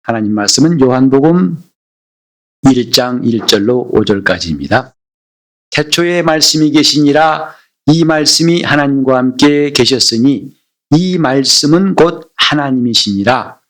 하나님 말씀은 요한복음 1장 1절로 5절까지입니다. 태초에 말씀이 계시니라. 이 말씀이 하나님과 함께 계셨으니 이 말씀은 곧 하나님이시니라.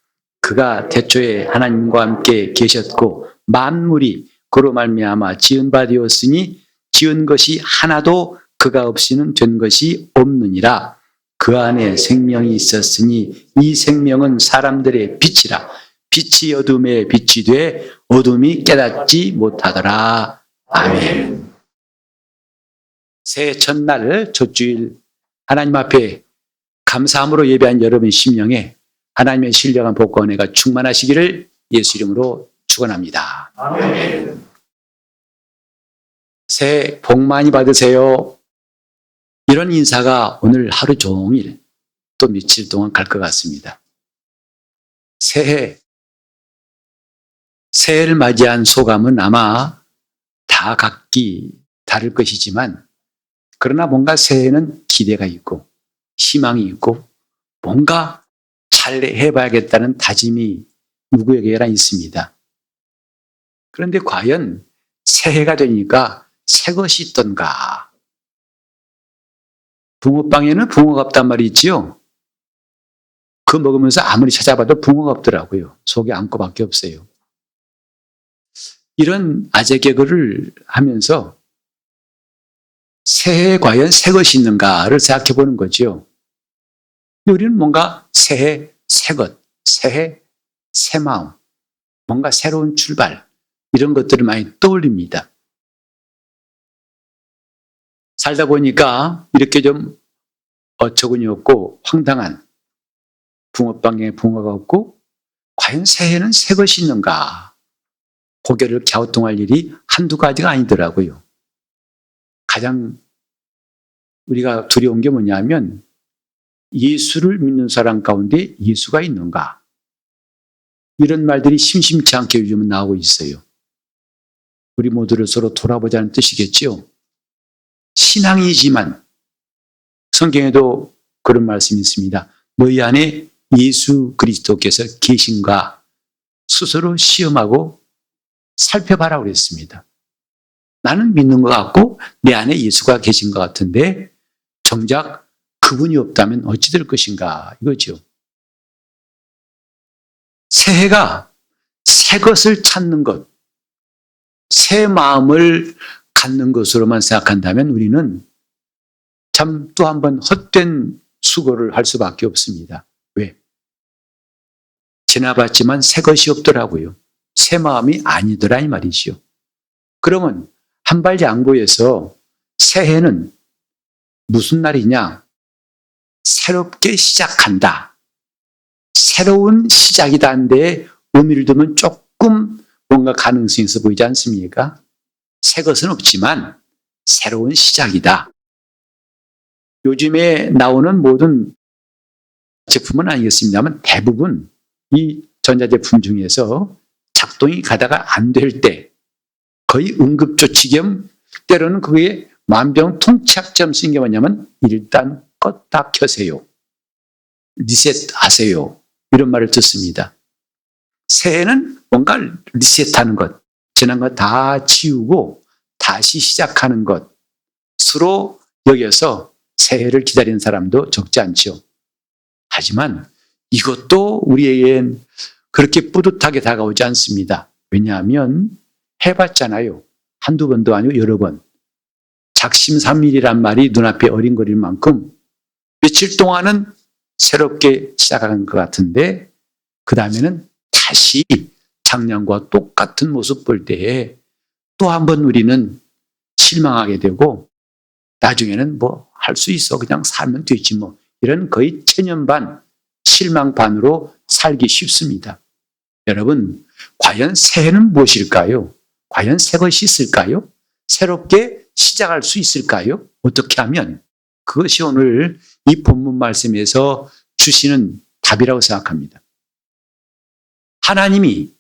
그가 태초에 하나님과 함께 계셨고 만물이 그로 말미암아 지은 바 되었으니 지은 것이 하나도 그가 없이는 된 것이 없느니라. 그 안에 생명이 있었으니 이 생명은 사람들의 빛이라. 빛이 어둠에 빛이 돼 어둠이 깨닫지 못하더라. 아멘. 새해 첫날 첫 주일 하나님 앞에 감사함으로 예배한 여러분 심령에 하나님의 신령한 복과 은혜가 충만하시기를 예수 이름으로 축원합니다. 아멘. 새해 복 많이 받으세요. 이런 인사가 오늘 하루 종일 또 며칠 동안 갈 것 같습니다. 새해를 맞이한 소감은 아마 다 각기 다를 것이지만 그러나 뭔가 새해에는 기대가 있고 희망이 있고 뭔가 잘 해봐야겠다는 다짐이 누구에게나 있습니다. 그런데 과연 새해가 되니까 새 것이 있던가? 붕어빵에는 붕어가 없단 말이 있지요. 그거 먹으면서 아무리 찾아봐도 붕어가 없더라고요. 속에 앙꼬밖에 없어요. 이런 아재 개그를 하면서 새해에 과연 새 것이 있는가를 생각해 보는 거죠. 우리는 뭔가 새해 새 것, 새해 새 마음, 뭔가 새로운 출발 이런 것들을 많이 떠올립니다. 살다 보니까 이렇게 좀 어처구니 없고 황당한 붕어빵에 붕어가 없고 과연 새해는 새 것이 있는가? 고개를 갸우뚱할 일이 한두 가지가 아니더라고요. 가장 우리가 두려운 게 뭐냐면 예수를 믿는 사람 가운데 예수가 있는가? 이런 말들이 심심치 않게 요즘은 나오고 있어요. 우리 모두를 서로 돌아보자는 뜻이겠죠. 신앙이지만 성경에도 그런 말씀이 있습니다. 너희 안에 예수 그리스도께서 계신가? 스스로 시험하고 살펴봐라 그랬습니다. 나는 믿는 것 같고 내 안에 예수가 계신 것 같은데 정작 그분이 없다면 어찌 될 것인가 이거죠. 새해가 새 것을 찾는 것, 새 마음을 갖는 것으로만 생각한다면 우리는 참 또 한 번 헛된 수고를 할 수밖에 없습니다. 왜? 지나봤지만 새 것이 없더라고요. 새 마음이 아니더라 이 말이죠. 그러면 한 발 양보해서 새해는 무슨 날이냐? 새롭게 시작한다. 새로운 시작이다 한데 의미를 두면 조금 뭔가 가능성이 있어 보이지 않습니까? 새 것은 없지만 새로운 시작이다. 요즘에 나오는 모든 제품은 아니겠습니다만 대부분 이 전자제품 중에서 작동이 가다가 안 될 때 거의 응급조치 겸 때로는 그게 만병통치약처럼 쓰인 게 뭐냐면 일단 껐다 켜세요. 리셋하세요. 이런 말을 듣습니다. 새해는 뭔가 리셋하는 것, 지난 것 다 지우고 다시 시작하는 것으로 여겨서 새해를 기다리는 사람도 적지 않죠. 하지만 이것도 우리에겐 그렇게 뿌듯하게 다가오지 않습니다. 왜냐하면 해봤잖아요. 한두 번도 아니고 여러 번. 작심삼일이란 말이 눈앞에 어린거릴 만큼 며칠 동안은 새롭게 시작하는 것 같은데 그 다음에는 다시 작년과 똑같은 모습 볼 때에 또 한 번 우리는 실망하게 되고 나중에는 뭐 할 수 있어 그냥 살면 되지 뭐 이런 거의 체념반 실망반으로 살기 쉽습니다. 여러분 과연 새해는 무엇일까요? 과연 새 것이 있을까요? 새롭게 시작할 수 있을까요? 어떻게 하면? 그것이 오늘 이 본문 말씀에서 주시는 답이라고 생각합니다. 하나님이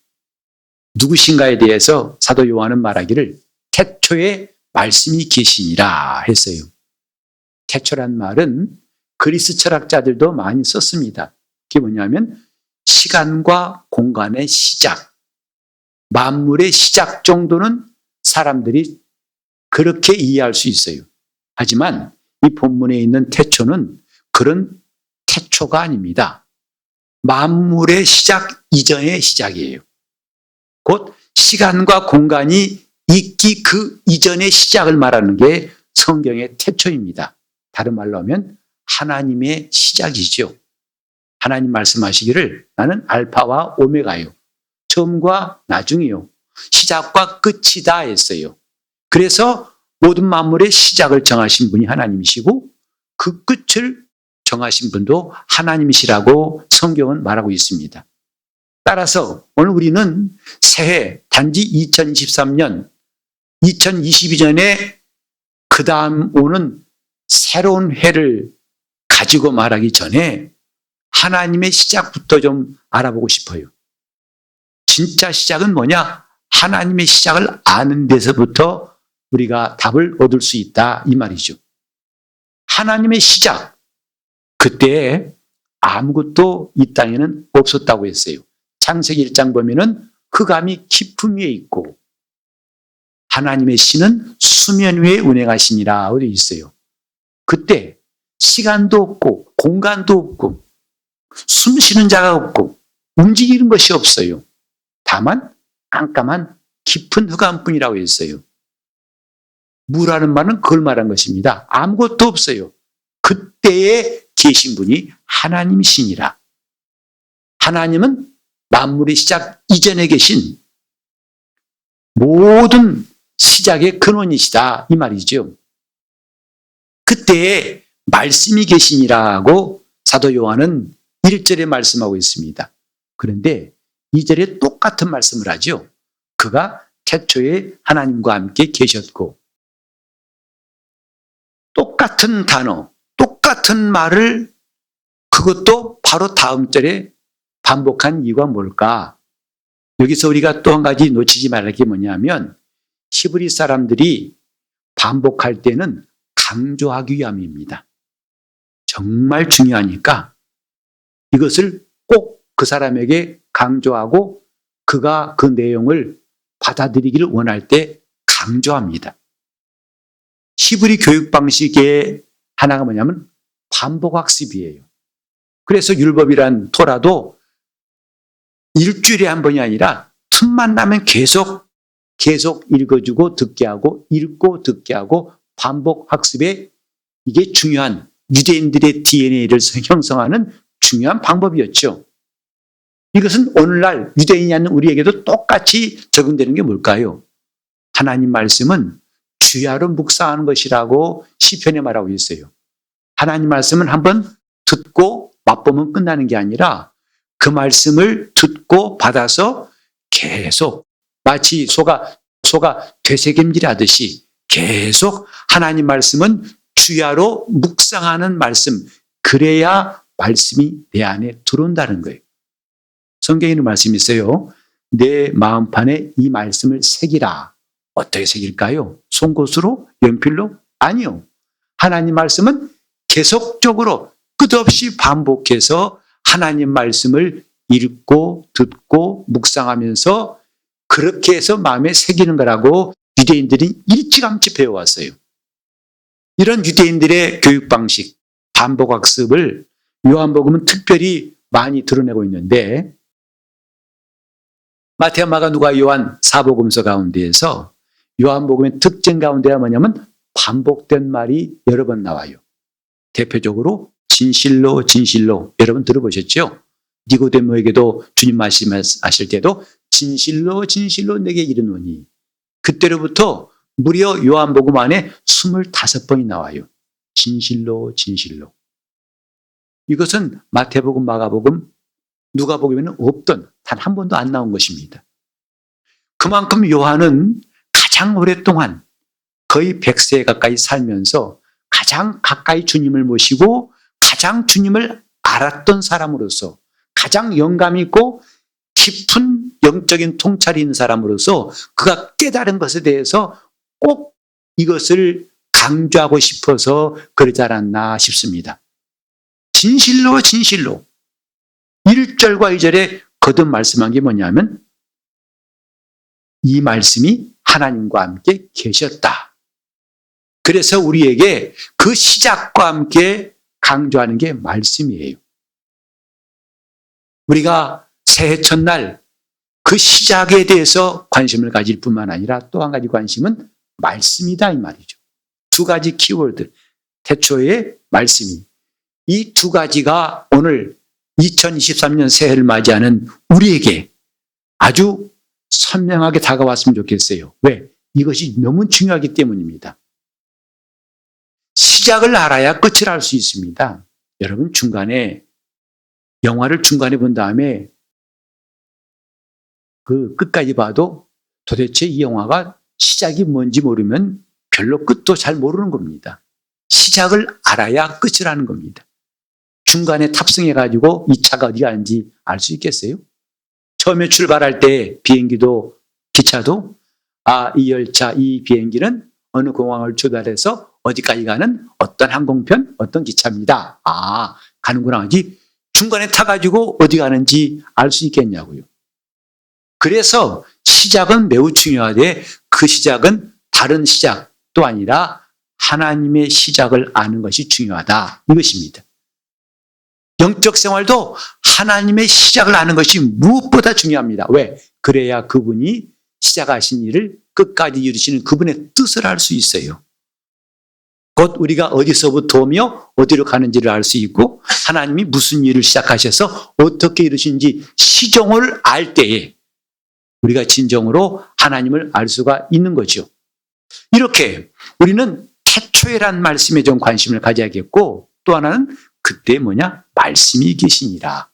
누구신가에 대해서 사도 요한은 말하기를 태초에 말씀이 계시니라 했어요. 태초란 말은 그리스 철학자들도 많이 썼습니다. 그게 뭐냐면 시간과 공간의 시작, 만물의 시작 정도는 사람들이 그렇게 이해할 수 있어요. 하지만 이 본문에 있는 태초는 그런 태초가 아닙니다. 만물의 시작 이전의 시작이에요. 곧 시간과 공간이 있기 그 이전의 시작을 말하는 게 성경의 태초입니다. 다른 말로 하면 하나님의 시작이죠. 하나님 말씀하시기를 나는 알파와 오메가요. 처음과 나중이요. 시작과 끝이다 했어요. 그래서 모든 만물의 시작을 정하신 분이 하나님이시고 그 끝을 정하신 분도 하나님이시라고 성경은 말하고 있습니다. 따라서 오늘 우리는 새해 단지 2023년, 2022년에 그 다음 오는 새로운 해를 가지고 말하기 전에 하나님의 시작부터 좀 알아보고 싶어요. 진짜 시작은 뭐냐? 하나님의 시작을 아는 데서부터 우리가 답을 얻을 수 있다 이 말이죠. 하나님의 시작, 그때 아무것도 이 땅에는 없었다고 했어요. 창세기 1장 보면은 흑암이 깊음 위에 있고 하나님의 신은 수면 위에 운행하시니라 되어 있어요. 그때 시간도 없고 공간도 없고 숨 쉬는 자가 없고 움직이는 것이 없어요. 다만 깜깜한 깊은 흑암뿐이라고 했어요. 무라는 말은 그걸 말한 것입니다. 아무것도 없어요. 그때에 계신 분이 하나님이시니라. 하나님은 만물의 시작 이전에 계신 모든 시작의 근원이시다 이 말이죠. 그때에 말씀이 계시니라고 사도 요한은 1절에 말씀하고 있습니다. 그런데 2절에 똑같은 말씀을 하죠. 그가 태초에 하나님과 함께 계셨고 똑같은 단어, 똑같은 말을 그것도 바로 다음 절에 반복한 이유가 뭘까? 여기서 우리가 또 한 가지 놓치지 말할 게 뭐냐면 히브리 사람들이 반복할 때는 강조하기 위함입니다. 정말 중요하니까 이것을 꼭 그 사람에게 강조하고 그가 그 내용을 받아들이기를 원할 때 강조합니다. 히브리 교육 방식의 하나가 뭐냐면 반복학습이에요. 그래서 율법이란 토라도 일주일에 한 번이 아니라 틈만 나면 계속 읽어주고 듣게 하고 읽고 듣게 하고 반복학습에 이게 중요한 유대인들의 DNA를 형성하는 중요한 방법이었죠. 이것은 오늘날 유대인이 아닌 우리에게도 똑같이 적용되는 게 뭘까요? 하나님 말씀은 주야로 묵상하는 것이라고 시편에 말하고 있어요. 하나님 말씀은 한번 듣고 맛보면 끝나는 게 아니라 그 말씀을 듣고 받아서 계속 마치 소가 되새김질 하듯이 계속 하나님 말씀은 주야로 묵상하는 말씀, 그래야 말씀이 내 안에 들어온다는 거예요. 성경에는 말씀이 있어요. 내 마음판에 이 말씀을 새기라. 어떻게 새길까요? 송곳으로? 연필로? 아니요. 하나님 말씀은 계속적으로 끝없이 반복해서 하나님 말씀을 읽고 듣고 묵상하면서 그렇게 해서 마음에 새기는 거라고 유대인들이 일찌감치 배워왔어요. 이런 유대인들의 교육 방식, 반복학습을 요한복음은 특별히 많이 드러내고 있는데 마태와 마가 누가 요한 사복음서 가운데에서 요한복음의 특징 가운데가 뭐냐면 반복된 말이 여러 번 나와요. 대표적으로 진실로 진실로 여러분 들어보셨죠? 니고데모에게도 주님 말씀하실 때도 진실로 진실로 내게 이르노니 그때로부터 무려 요한복음 안에 25번이 나와요. 진실로 진실로. 이것은 마태복음, 마가복음, 누가복음에는 없던 단 한 번도 안 나온 것입니다. 그만큼 요한은 가장 오랫동안 거의 100세 가까이 살면서 가장 가까이 주님을 모시고 가장 주님을 알았던 사람으로서 가장 영감 있고 깊은 영적인 통찰이 있는 사람으로서 그가 깨달은 것에 대해서 꼭 이것을 강조하고 싶어서 그러지 않았나 싶습니다. 진실로 진실로 1절과 2절에 거듭 말씀한 게 뭐냐면 이 말씀이 하나님과 함께 계셨다. 그래서 우리에게 그 시작과 함께 강조하는 게 말씀이에요. 우리가 새해 첫날 그 시작에 대해서 관심을 가질 뿐만 아니라 또 한 가지 관심은 말씀이다 이 말이죠. 두 가지 키워드, 태초의 말씀이. 이 두 가지가 오늘 2023년 새해를 맞이하는 우리에게 아주 선명하게 다가왔으면 좋겠어요. 왜? 이것이 너무 중요하기 때문입니다. 시작을 알아야 끝을 알 수 있습니다. 여러분 영화를 중간에 본 다음에 그 끝까지 봐도 도대체 이 영화가 시작이 뭔지 모르면 별로 끝도 잘 모르는 겁니다. 시작을 알아야 끝을 아는 겁니다. 중간에 탑승해가지고 이 차가 어디 가는지 알 수 있겠어요? 처음에 출발할 때 비행기도 기차도 이 열차, 이 비행기는 어느 공항을 출발해서 어디까지 가는 어떤 항공편, 어떤 기차입니다. 가는구나 하지 중간에 타가지고 어디 가는지 알 수 있겠냐고요. 그래서 시작은 매우 중요하되 그 시작은 다른 시작도 아니라 하나님의 시작을 아는 것이 중요하다. 이것입니다. 영적 생활도 하나님의 시작을 아는 것이 무엇보다 중요합니다. 왜? 그래야 그분이 시작하신 일을 끝까지 이루시는 그분의 뜻을 알 수 있어요. 곧 우리가 어디서부터 오며 어디로 가는지를 알 수 있고 하나님이 무슨 일을 시작하셔서 어떻게 이루신지 시종을 알 때에 우리가 진정으로 하나님을 알 수가 있는 거죠. 이렇게 우리는 태초에란 말씀에 좀 관심을 가져야겠고 또 하나는 그때 말씀이 계시니라.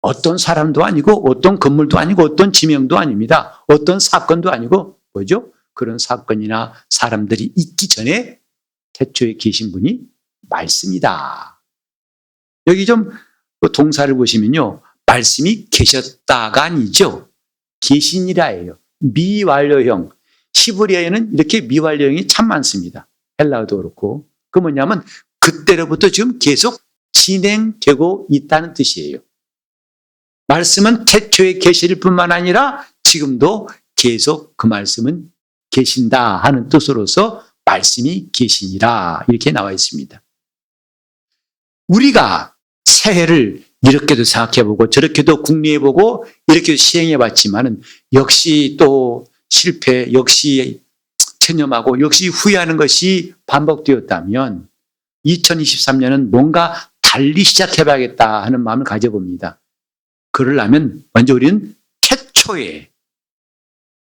어떤 사람도 아니고 어떤 건물도 아니고 어떤 지명도 아닙니다. 어떤 사건도 아니고 뭐죠? 그런 사건이나 사람들이 있기 전에 태초에 계신 분이 말씀이다. 여기 좀 동사를 보시면요. 말씀이 계셨다가 아니죠. 계시니라예요. 미완료형. 히브리어에는 이렇게 미완료형이 참 많습니다. 헬라어도 그렇고. 그 뭐냐면 그때로부터 지금 계속 진행되고 있다는 뜻이에요. 말씀은 태초에 계실 뿐만 아니라 지금도 계속 그 말씀은 계신다 하는 뜻으로서 말씀이 계시니라 이렇게 나와 있습니다. 우리가 새해를 이렇게도 생각해보고 저렇게도 궁리해보고 이렇게도 시행해봤지만은 역시 또 실패, 역시 체념하고 역시 후회하는 것이 반복되었다면 2023년은 뭔가 달리 시작해봐야겠다 하는 마음을 가져봅니다. 그러려면 먼저 우리는 태초에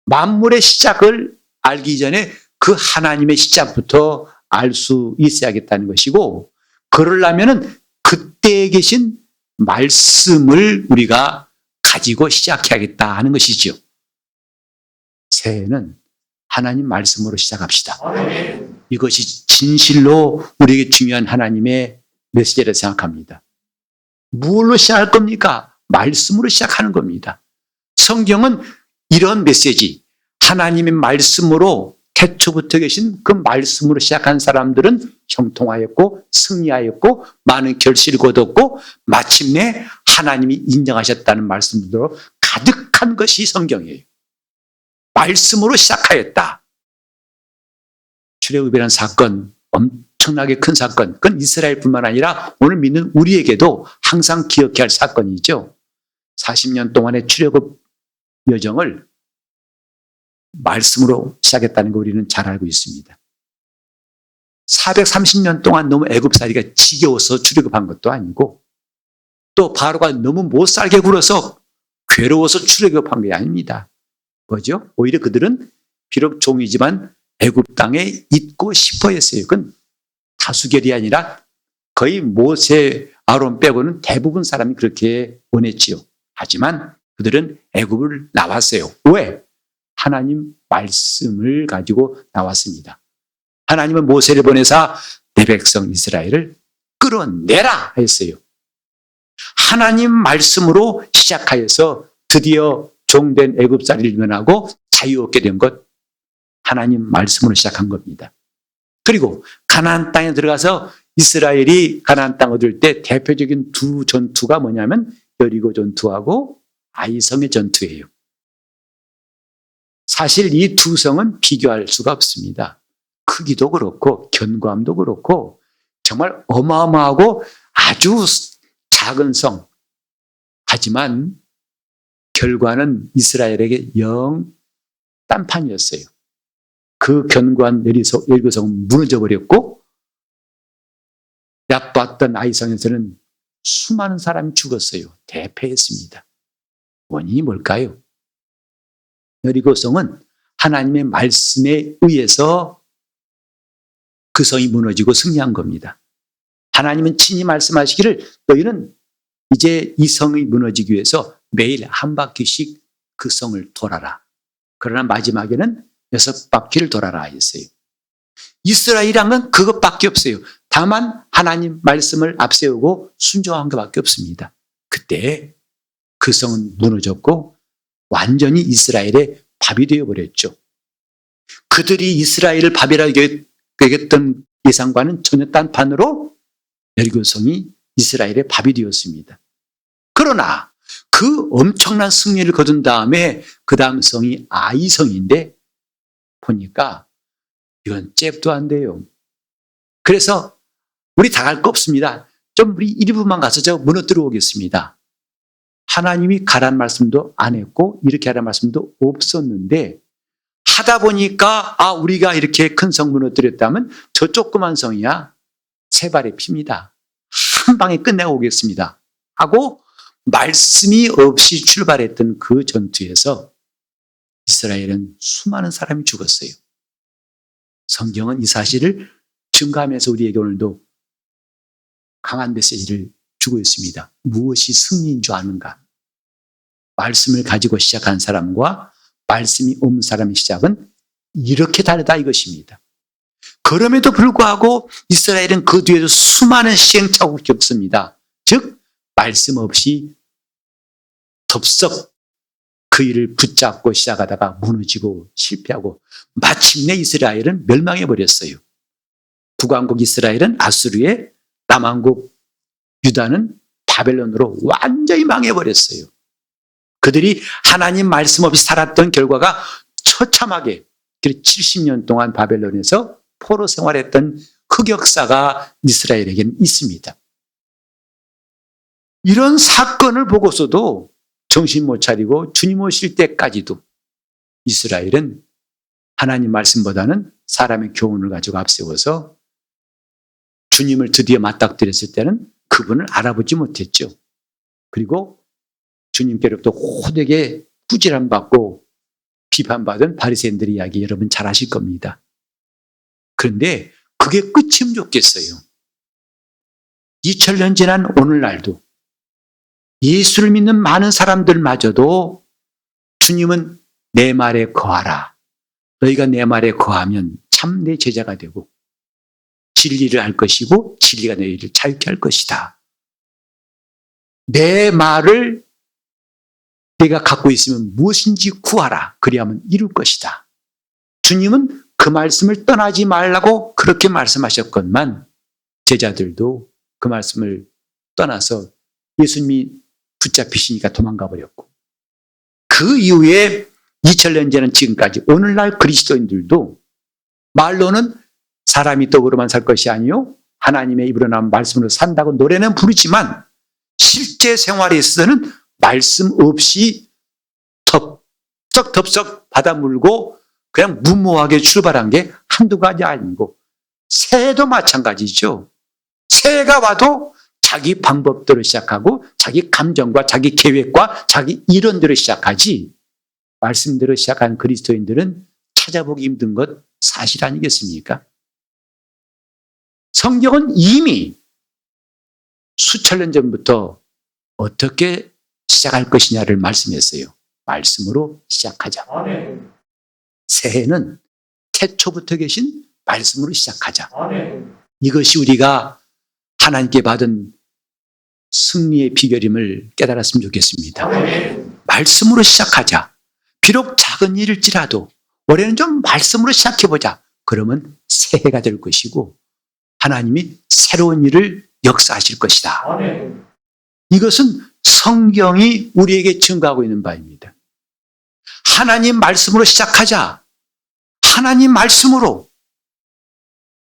만물의 시작을 알기 전에 그 하나님의 시작부터 알 수 있어야겠다는 것이고 그러려면 그때에 계신 말씀을 우리가 가지고 시작해야겠다 하는 것이죠. 새해는 하나님 말씀으로 시작합시다. 이것이 진실로 우리에게 중요한 하나님의 메시지를 생각합니다. 무엇로 시작할 겁니까? 말씀으로 시작하는 겁니다. 성경은 이런 메시지, 하나님의 말씀으로 태초부터 계신 그 말씀으로 시작한 사람들은 형통하였고 승리하였고 많은 결실을 거뒀고 마침내 하나님이 인정하셨다는 말씀으로 가득한 것이 성경이에요. 말씀으로 시작하였다. 출애굽이라는 사건, 엄청나게 큰 사건, 그건 이스라엘뿐만 아니라 오늘 믿는 우리에게도 항상 기억해야 할 사건이죠. 40년 동안의 출애굽 여정을 말씀으로 시작했다는 거 우리는 잘 알고 있습니다. 430년 동안 너무 애굽살이가 지겨워서 출애굽한 것도 아니고 또 바로가 너무 못살게 굴어서 괴로워서 출애굽한 게 아닙니다. 뭐죠? 오히려 그들은 비록 종이지만 애굽 땅에 있고 싶어 했어요. 그건 다수결이 아니라 거의 모세, 아론 빼고는 대부분 사람이 그렇게 원했지요. 하지만 그들은 애굽을 나왔어요. 왜? 하나님 말씀을 가지고 나왔습니다. 하나님은 모세를 보내사 내 백성 이스라엘을 끌어내라 했어요. 하나님 말씀으로 시작하여서 드디어 종된 애굽살이를 면하고 자유 얻게 된 것 하나님 말씀으로 시작한 겁니다. 그리고 가나안 땅에 들어가서 이스라엘이 가나안 땅 얻을 때 대표적인 두 전투가 뭐냐면 여리고 전투하고 아이성의 전투예요. 사실 이 두 성은 비교할 수가 없습니다. 크기도 그렇고 견고함도 그렇고 정말 어마어마하고 아주 작은 성. 하지만 결과는 이스라엘에게 영 딴판이었어요. 그 견고한 여리고성은 무너져 버렸고 얕봤던 아이성에서는 수많은 사람이 죽었어요. 대패했습니다. 원인이 뭘까요? 여리고성은 하나님의 말씀에 의해서 그 성이 무너지고 승리한 겁니다. 하나님은 친히 말씀하시기를 너희는 이제 이 성이 무너지기 위해서 매일 한 바퀴씩 그 성을 돌아라. 그러나 마지막에는 6바퀴를 돌아라 했어요. 이스라엘이란 그것밖에 없어요. 다만 하나님 말씀을 앞세우고 순종한 것밖에 없습니다. 그때 그 성은 무너졌고 완전히 이스라엘의 밥이 되어버렸죠. 그들이 이스라엘을 밥이라고 여겼던 예상과는 전혀 딴판으로 여리고성이 이스라엘의 밥이 되었습니다. 그러나 그 엄청난 승리를 거둔 다음에 그 다음 성이 아이성인데 보니까 이건 잽도 안 돼요. 그래서 우리 다 갈 거 없습니다. 좀 우리 일부만 가서 저 무너뜨려 오겠습니다. 하나님이 가란 말씀도 안 했고 이렇게 하란 말씀도 없었는데 하다 보니까 우리가 이렇게 큰 성 무너뜨렸다면 저 조그만 성이야 세 발의 피입니다. 한 방에 끝내고 오겠습니다. 하고 말씀이 없이 출발했던 그 전투에서 이스라엘은 수많은 사람이 죽었어요. 성경은 이 사실을 증가하면서 우리에게 오늘도 강한 메시지를 주고 있습니다. 무엇이 승리인 줄 아는가? 말씀을 가지고 시작한 사람과 말씀이 없는 사람의 시작은 이렇게 다르다 이것입니다. 그럼에도 불구하고 이스라엘은 그 뒤에도 수많은 시행착오를 겪습니다. 즉 말씀 없이 덥석 그 일을 붙잡고 시작하다가 무너지고 실패하고 마침내 이스라엘은 멸망해버렸어요. 북왕국 이스라엘은 아수르에, 남왕국 유다는 바벨론으로 완전히 망해버렸어요. 그들이 하나님 말씀 없이 살았던 결과가 처참하게 70년 동안 바벨론에서 포로 생활했던 흑역사가 이스라엘에게는 있습니다. 이런 사건을 보고서도 정신 못 차리고 주님 오실 때까지도 이스라엘은 하나님 말씀보다는 사람의 교훈을 가지고 앞세워서 주님을 드디어 맞닥뜨렸을 때는 그분을 알아보지 못했죠. 그리고 주님께로부터 호되게 꾸지람받고 비판받은 바리새인들의 이야기 여러분 잘 아실 겁니다. 그런데 그게 끝이면 좋겠어요. 2000년 지난 오늘날도 예수를 믿는 많은 사람들마저도 주님은 내 말에 거하라. 너희가 내 말에 거하면 참 내 제자가 되고 진리를 할 것이고 진리가 너희를 자유케 할 것이다. 내 말을 내가 갖고 있으면 무엇인지 구하라. 그리하면 이룰 것이다. 주님은 그 말씀을 떠나지 말라고 그렇게 말씀하셨건만 제자들도 그 말씀을 떠나서 예수님이 붙잡히시니까 도망가 버렸고 그 이후에 2000년 전은 지금까지 오늘날 그리스도인들도 말로는 사람이 떡으로만 살 것이 아니요 하나님의 입으로 나온 말씀으로 산다고 노래는 부르지만 실제 생활에 있어서는 말씀 없이 덥석 받아물고 그냥 무모하게 출발한 게 한두 가지 아니고 새해도 마찬가지죠. 새해가 와도 자기 방법대로 시작하고 자기 감정과 자기 계획과 자기 이론대로 시작하지 말씀대로 시작한 그리스도인들은 찾아보기 힘든 것 사실 아니겠습니까? 성경은 이미 수천 년 전부터 어떻게 시작할 것이냐를 말씀했어요. 말씀으로 시작하자. 아멘. 새해는 태초부터 계신 말씀으로 시작하자. 아멘. 이것이 우리가 하나님께 받은 승리의 비결임을 깨달았으면 좋겠습니다. 아멘. 말씀으로 시작하자. 비록 작은 일일지라도 올해는 좀 말씀으로 시작해보자. 그러면 새해가 될 것이고 하나님이 새로운 일을 역사하실 것이다. 이것은 성경이 우리에게 증거하고 있는 바입니다. 하나님 말씀으로 시작하자. 하나님 말씀으로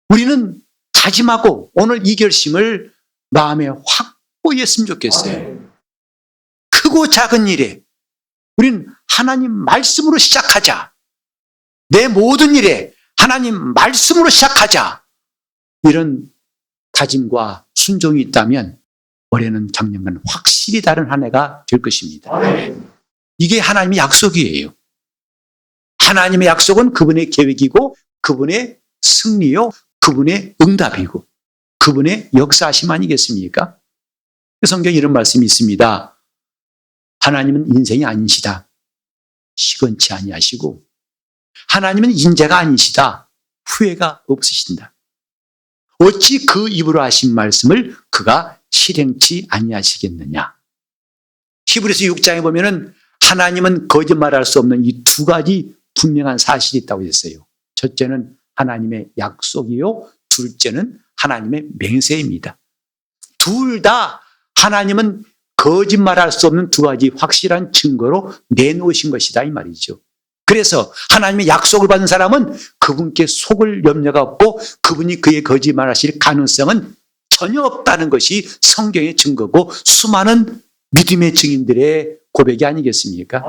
우리는 다짐하고 오늘 이 결심을 마음에 확고히 했으면 좋겠어요. 크고 작은 일에 우리는 하나님 말씀으로 시작하자. 내 모든 일에 하나님 말씀으로 시작하자. 이런 다짐과 순종이 있다면 올해는 작년과는 확실히 다른 한 해가 될 것입니다. 이게 하나님의 약속이에요. 하나님의 약속은 그분의 계획이고 그분의 승리요, 그분의 응답이고 그분의 역사하심 아니겠습니까? 성경에 이런 말씀이 있습니다. 하나님은 인생이 아니시다. 시건치 아니하시고 하나님은 인재가 아니시다. 후회가 없으신다. 어찌 그 입으로 하신 말씀을 그가 실행치 아니하시겠느냐. 히브리서 6장에 보면은 하나님은 거짓말할 수 없는 이 두 가지 분명한 사실이 있다고 했어요. 첫째는 하나님의 약속이요, 둘째는 하나님의 맹세입니다. 둘 다 하나님은 거짓말할 수 없는 두 가지 확실한 증거로 내놓으신 것이다 이 말이죠. 그래서 하나님의 약속을 받은 사람은 그분께 속을 염려가 없고 그분이 그의 거짓말하실 가능성은 전혀 없다는 것이 성경의 증거고 수많은 믿음의 증인들의 고백이 아니겠습니까?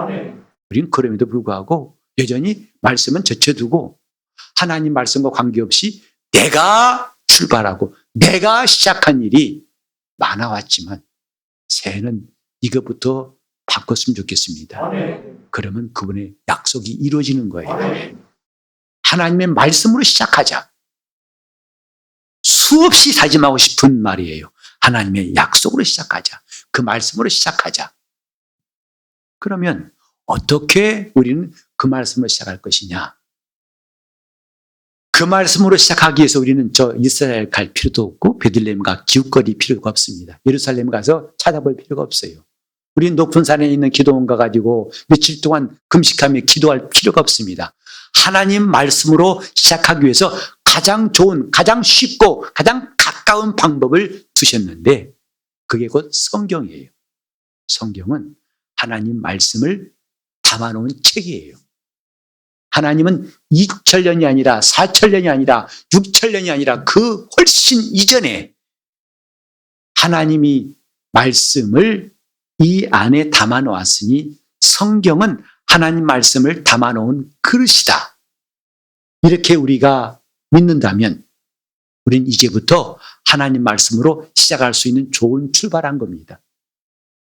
우리는 그럼에도 불구하고 여전히 말씀은 젖혀두고 하나님 말씀과 관계없이 내가 출발하고 내가 시작한 일이 많아왔지만 새해는 이것부터 바꿨으면 좋겠습니다. 그러면 그분의 약속이 이루어지는 거예요. 하나님의 말씀으로 시작하자. 수없이 다짐하고 싶은 말이에요. 하나님의 약속으로 시작하자. 그 말씀으로 시작하자. 그러면 어떻게 우리는 그 말씀으로 시작할 것이냐? 그 말씀으로 시작하기 위해서 우리는 저 이스라엘 갈 필요도 없고 베들레헴 가 기웃거릴 필요가 없습니다. 예루살렘 가서 찾아볼 필요가 없어요. 우리는 높은 산에 있는 기도원 가가지고 며칠 동안 금식하며 기도할 필요가 없습니다. 하나님 말씀으로 시작하기 위해서 가장 좋은, 가장 쉽고 가장 가까운 방법을 두셨는데 그게 곧 성경이에요. 성경은 하나님 말씀을 담아놓은 책이에요. 하나님은 2000년이 아니라 4000년이 아니라 6000년이 아니라 그 훨씬 이전에 하나님이 말씀을 이 안에 담아놓았으니 성경은 하나님 말씀을 담아놓은 그릇이다. 이렇게 우리가 믿는다면 우리는 이제부터 하나님 말씀으로 시작할 수 있는 좋은 출발한 겁니다.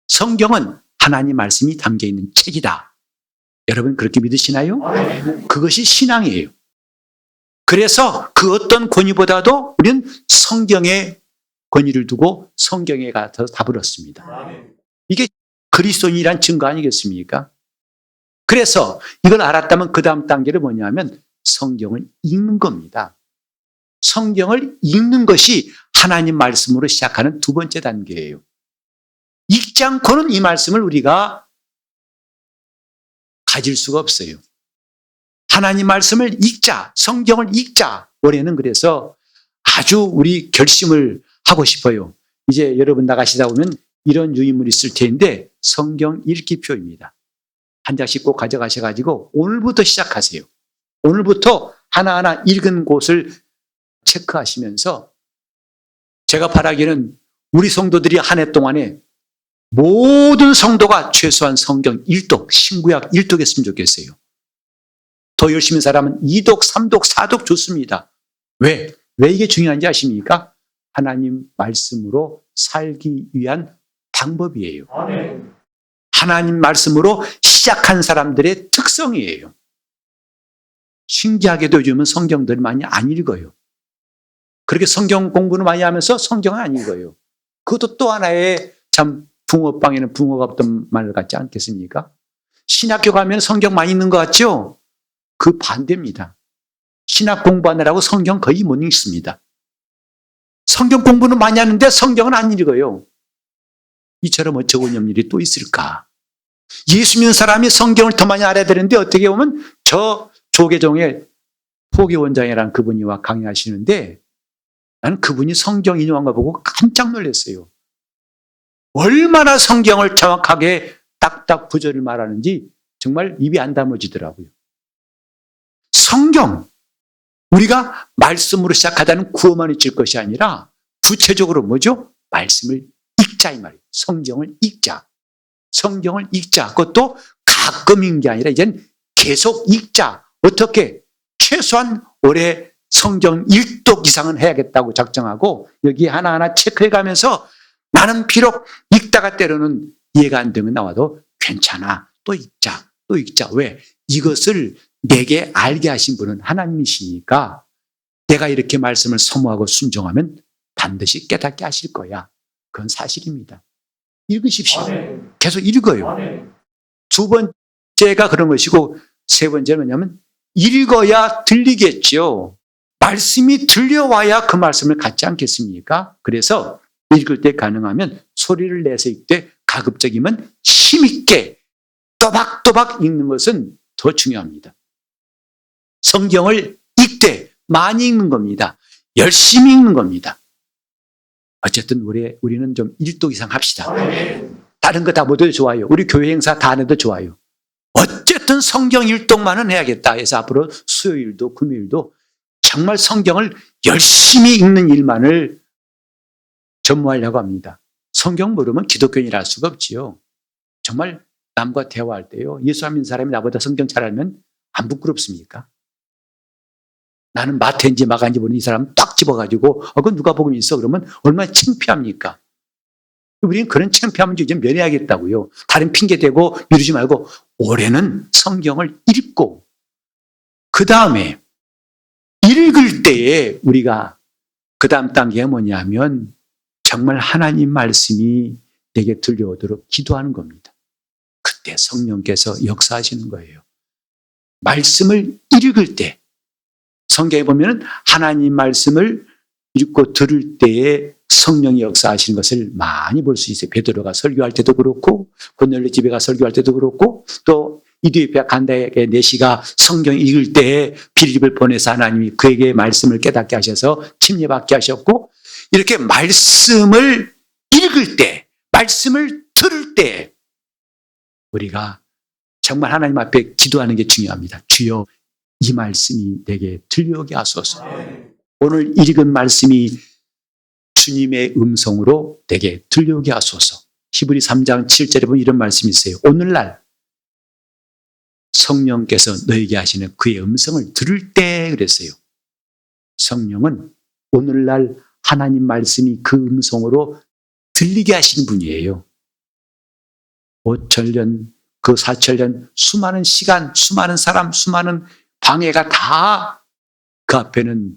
성경은 하나님 말씀이 담겨있는 책이다. 여러분 그렇게 믿으시나요? 그것이 신앙이에요. 그래서 그 어떤 권위보다도 우리는 성경에 권위를 두고 성경에 가서 답을 얻습니다. 이게 그리스도인이란 증거 아니겠습니까? 그래서 이걸 알았다면 그 다음 단계는 뭐냐면 성경을 읽는 겁니다. 성경을 읽는 것이 하나님 말씀으로 시작하는 두 번째 단계예요. 읽지 않고는 이 말씀을 우리가 가질 수가 없어요. 하나님 말씀을 읽자, 성경을 읽자. 올해는 그래서 아주 우리 결심을 하고 싶어요. 이제 여러분 나가시다 보면 이런 유인물이 있을 텐데 성경 읽기표입니다. 한 장씩 꼭 가져가셔가지고 오늘부터 시작하세요. 오늘부터 하나하나 읽은 곳을 체크하시면서 제가 바라기는 우리 성도들이 한 해 동안에 모든 성도가 최소한 성경 1독, 신구약 1독 했으면 좋겠어요. 더 열심히 사람은 2독, 3독, 4독 좋습니다. 왜? 왜 이게 중요한지 아십니까? 하나님 말씀으로 살기 위한 방법이에요. 하나님 말씀으로 시작한 사람들의 특성이에요. 신기하게도 요즘은 성경들을 많이 안 읽어요. 그렇게 성경 공부는 많이 하면서 성경은 안 읽어요. 그것도 또 하나의 참 붕어빵에는 붕어가 없던 말 같지 않겠습니까? 신학교 가면 성경 많이 읽는 것 같죠? 그 반대입니다. 신학 공부하느라고 성경 거의 못 읽습니다. 성경 공부는 많이 하는데 성경은 안 읽어요. 이처럼 어처구니 일이 또 있을까? 예수 믿는 사람이 성경을 더 많이 알아야 되는데 어떻게 보면 저 조계종의 포교원장이라는 그분이 와 강의하시는데 나는 그분이 성경 인용한 거 보고 깜짝 놀랐어요. 얼마나 성경을 정확하게 딱딱 구절을 말하는지 정말 입이 안 다물어지더라고요. 성경, 우리가 말씀으로 시작하다는 구호만 잊을 것이 아니라 구체적으로 뭐죠? 말씀을 읽자 이 말이에요. 성경을 읽자. 성경을 읽자. 그것도 가끔 읽는 게 아니라 이제는 계속 읽자. 어떻게? 최소한 올해 성경 1독 이상은 해야겠다고 작정하고 여기 하나하나 체크해가면서 나는 비록 읽다가 때로는 이해가 안 되면 나와도 괜찮아. 또 읽자. 또 읽자. 왜? 이것을 내게 알게 하신 분은 하나님이시니까 내가 이렇게 말씀을 사모하고 순종하면 반드시 깨닫게 하실 거야. 그건 사실입니다. 읽으십시오. 계속 읽어요. 두 번째가 그런 것이고 세 번째는 뭐냐면 읽어야 들리겠죠. 말씀이 들려와야 그 말씀을 갖지 않겠습니까? 그래서 읽을 때 가능하면 소리를 내서 읽되 가급적이면 힘있게 또박또박 읽는 것은 더 중요합니다. 성경을 읽되 많이 읽는 겁니다. 열심히 읽는 겁니다. 어쨌든 우리는 좀 1독 이상 합시다. 다른 거 다 못해도 좋아요. 우리 교회 행사 다 안 해도 좋아요. 어쨌든 성경 1독만은 해야겠다 해서 앞으로 수요일도 금요일도 정말 성경을 열심히 읽는 일만을 전무하려고 합니다. 성경 모르면 기독교인이라 할 수가 없지요. 정말 남과 대화할 때요. 예수 안 믿는 사람이 나보다 성경 잘 알면 안 부끄럽습니까? 나는 마태인지 마가인지 모르는 이 사람 딱 집어가지고 그건 누가 복음이 있어? 그러면 얼마나 창피합니까? 우리는 그런 창피함을 좀 면해야겠다고요. 다른 핑계 대고 미루지 말고 올해는 성경을 읽고 그 다음에 읽을 때에 우리가 그 다음 단계가 뭐냐면 정말 하나님 말씀이 내게 들려오도록 기도하는 겁니다. 그때 성령께서 역사하시는 거예요. 말씀을 읽을 때 성경에 보면 하나님 말씀을 읽고 들을 때에 성령이 역사하시는 것을 많이 볼 수 있어요. 베드로가 설교할 때도 그렇고 고넬료 집에 가 설교할 때도 그렇고 또 이디오피아 간다에게 내시가 성경 읽을 때에 빌립을 보내서 하나님이 그에게 말씀을 깨닫게 하셔서 침례받게 하셨고 이렇게 말씀을 읽을 때 말씀을 들을 때 우리가 정말 하나님 앞에 기도하는 게 중요합니다. 주여 이 말씀이 내게 들려오게 하소서. 오늘 읽은 말씀이 주님의 음성으로 내게 들려오게 하소서. 히브리 3장 7절에 보면 이런 말씀이 있어요. 오늘날 성령께서 너에게 하시는 그의 음성을 들을 때 그랬어요. 성령은 오늘날 하나님 말씀이 그 음성으로 들리게 하시는 분이에요. 5천년, 그 4천년 수많은 시간, 수많은 사람, 수많은 방해가 다 그 앞에는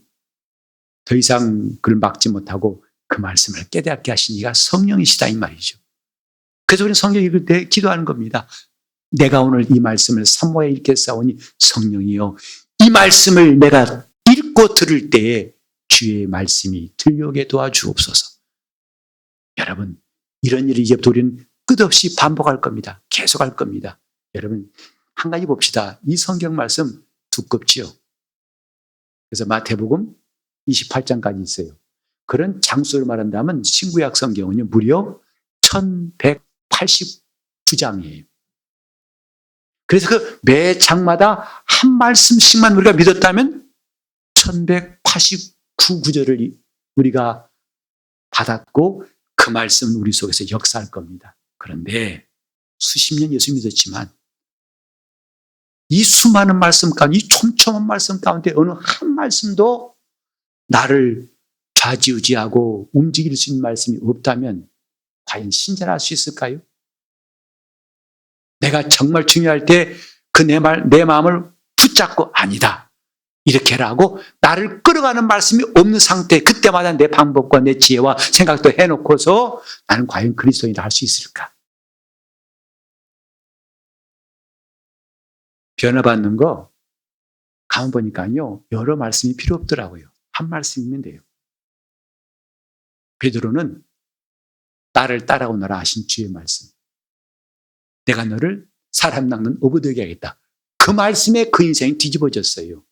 더 이상 그걸 막지 못하고 그 말씀을 깨닫게 하신 이가 성령이시다 이 말이죠. 그래서 우리는 성경 읽을 때 기도하는 겁니다. 내가 오늘 이 말씀을 사모해 읽겠사오니 성령이여 이 말씀을 내가 읽고 들을 때에 주의 말씀이 들려오게 도와주옵소서. 여러분 이런 일을 이제부터 우리는 끝없이 반복할 겁니다. 계속할 겁니다. 여러분 한 가지 봅시다. 이 성경 말씀 두껍지요. 그래서 마태복음 28장까지 있어요. 그런 장수를 말한다면 신구약 성경은요 무려 1189장이에요. 그래서 그 매 장마다 한 말씀씩만 우리가 믿었다면 1189구절을 우리가 받았고 그 말씀은 우리 속에서 역사할 겁니다. 그런데 수십 년 예수 믿었지만 이 수많은 말씀 가운데 이 촘촘한 말씀 가운데 어느 한 말씀도 나를 좌지우지하고 움직일 수 있는 말씀이 없다면 과연 신전할 수 있을까요? 내가 정말 중요할 때 그 내 마음을 붙잡고 아니다. 이렇게 하라고 나를 끌어가는 말씀이 없는 상태 그때마다 내 방법과 내 지혜와 생각도 해놓고서 나는 과연 그리스도인이라 할 수 있을까? 변화받는 거 가만 보니까요 여러 말씀이 필요 없더라고요. 한 말씀이면 돼요. 베드로는 나를 따라오너라 하신 주의 말씀. 내가 너를 사람 낚는 어부되게 하겠다. 그 말씀에 그 인생이 뒤집어졌어요.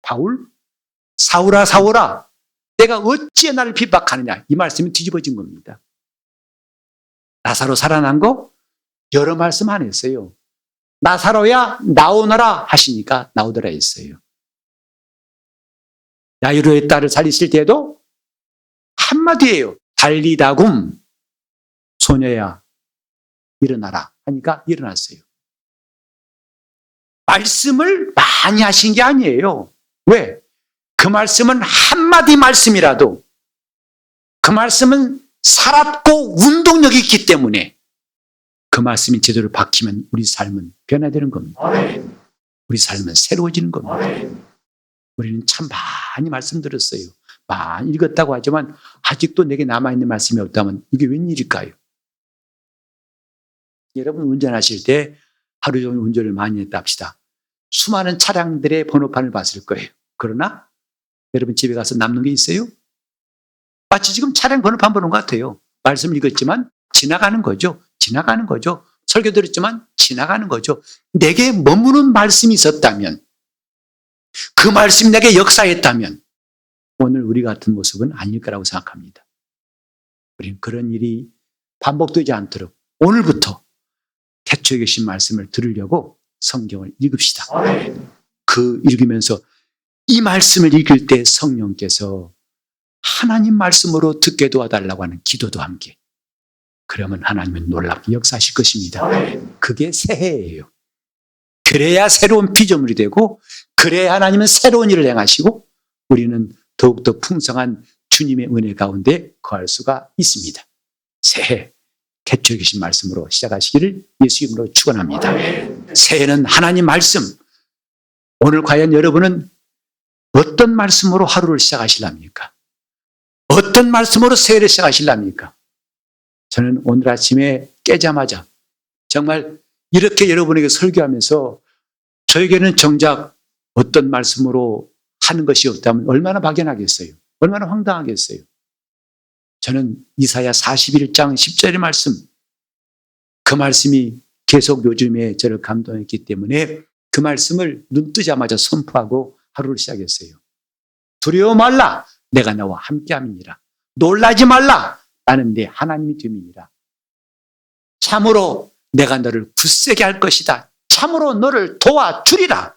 바울, 사울아 사울아 내가 어찌 나를 핍박하느냐. 이 말씀이 뒤집어진 겁니다. 나사로 살아난 거 여러 말씀 안 했어요. 나사로야 나오너라 하시니까 나오더라 했어요. 야이로의 딸을 살리실 때도 한마디예요. 달리다굼 소녀야 일어나라 하니까 일어났어요. 말씀을 많이 하신 게 아니에요. 왜? 그 말씀은 한마디 말씀이라도 그 말씀은 살았고 운동력이 있기 때문에 그 말씀이 제대로 박히면 우리 삶은 변화되는 겁니다. 우리 삶은 새로워지는 겁니다. 우리는 참 많이 말씀 들었어요. 많이 읽었다고 하지만 아직도 내게 남아있는 말씀이 없다면 이게 웬일일까요? 여러분 운전하실 때 하루 종일 운전을 많이 했다 합시다. 수많은 차량들의 번호판을 봤을 거예요. 그러나 여러분 집에 가서 남는 게 있어요? 마치 지금 차량 번호판 보는 것 같아요. 말씀 읽었지만 지나가는 거죠. 지나가는 거죠. 설교 들었지만 지나가는 거죠. 내게 머무는 말씀이 있었다면, 그 말씀이 내게 역사했다면 오늘 우리 같은 모습은 아닐 거라고 생각합니다. 우리는 그런 일이 반복되지 않도록 오늘부터 태초에 계신 말씀을 들으려고 성경을 읽읍시다. 그 읽으면서 이 말씀을 읽을 때 성령께서 하나님 말씀으로 듣게 도와달라고 하는 기도도 함께, 그러면 하나님은 놀랍게 역사하실 것입니다. 그게 새해예요. 그래야 새로운 피조물이 되고, 그래야 하나님은 새로운 일을 행하시고 우리는 더욱더 풍성한 주님의 은혜 가운데 거할 수가 있습니다. 새해 태초에 계신 말씀으로 시작하시기를 예수 이름으로 축원합니다. 새해는 하나님 말씀. 오늘 과연 여러분은 어떤 말씀으로 하루를 시작하실랍니까? 어떤 말씀으로 새해를 시작하실랍니까? 저는 오늘 아침에 깨자마자 정말 이렇게 여러분에게 설교하면서 저에게는 정작 어떤 말씀으로 하는 것이 없다면 얼마나 막연하겠어요. 얼마나 황당하겠어요. 저는 이사야 41장 10절의 말씀, 그 말씀이 계속 요즘에 저를 감동했기 때문에 그 말씀을 눈 뜨자마자 선포하고 하루를 시작했어요. 두려워 말라, 내가 너와 함께함이니라. 놀라지 말라, 나는 네 하나님이 됨이니라. 참으로 내가 너를 굳세게 할 것이다. 참으로 너를 도와주리라.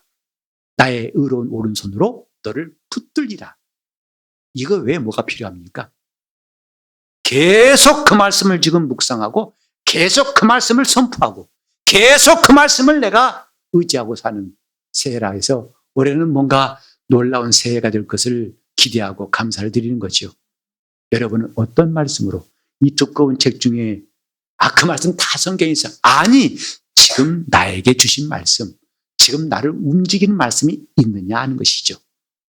나의 의로운 오른손으로 너를 붙들리라. 이거 왜 뭐가 필요합니까? 계속 그 말씀을 지금 묵상하고 계속 그 말씀을 선포하고 계속 그 말씀을 내가 의지하고 사는 새해라 해서 올해는 뭔가 놀라운 새해가 될 것을 기대하고 감사를 드리는 거죠. 여러분은 어떤 말씀으로 이 두꺼운 책 중에 그 말씀 다 성경에 있어. 아니, 지금 나에게 주신 말씀, 지금 나를 움직이는 말씀이 있느냐 하는 것이죠.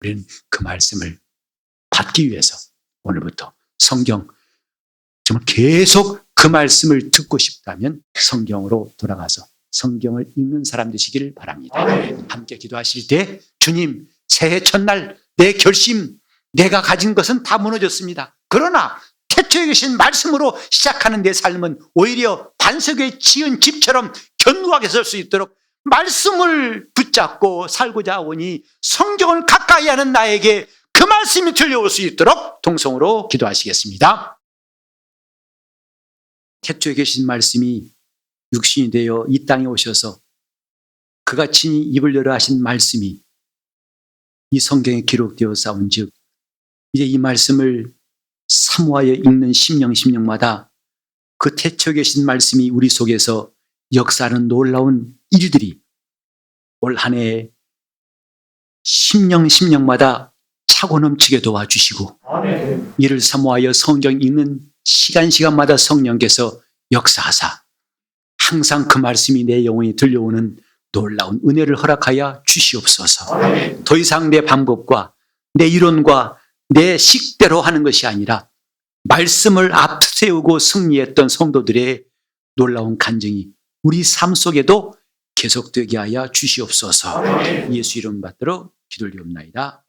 우리는 그 말씀을 받기 위해서 오늘부터 성경, 정말 계속 그 말씀을 듣고 싶다면 성경으로 돌아가서 성경을 읽는 사람 되시기를 바랍니다. 함께 기도하실 때 주님, 새해 첫날 내 결심, 내가 가진 것은 다 무너졌습니다. 그러나 태초에 계신 말씀으로 시작하는 내 삶은 오히려 반석에 지은 집처럼 견고하게 설 수 있도록 말씀을 붙잡고 살고자 하오니 성경을 가까이 하는 나에게 그 말씀이 들려올 수 있도록 동성으로 기도하시겠습니다. 태초에 계신 말씀이 육신이 되어 이 땅에 오셔서 그가 친히 입을 열어 하신 말씀이 이 성경에 기록되어 싸운 즉 이제 이 말씀을 사모하여 읽는 심령마다 그 태초에 계신 말씀이 우리 속에서 역사하는 놀라운 일들이 올 한 해에 심령마다 차고 넘치게 도와주시고 이를 사모하여 성경 읽는 시간마다 성령께서 역사하사 항상 그 말씀이 내 영혼에 들려오는 놀라운 은혜를 허락하여 주시옵소서. 더 이상 내 방법과 내 이론과 내 식대로 하는 것이 아니라 말씀을 앞세우고 승리했던 성도들의 놀라운 간증이 우리 삶 속에도 계속되게 하여 주시옵소서. 예수 이름 받들어 기도드리옵나이다.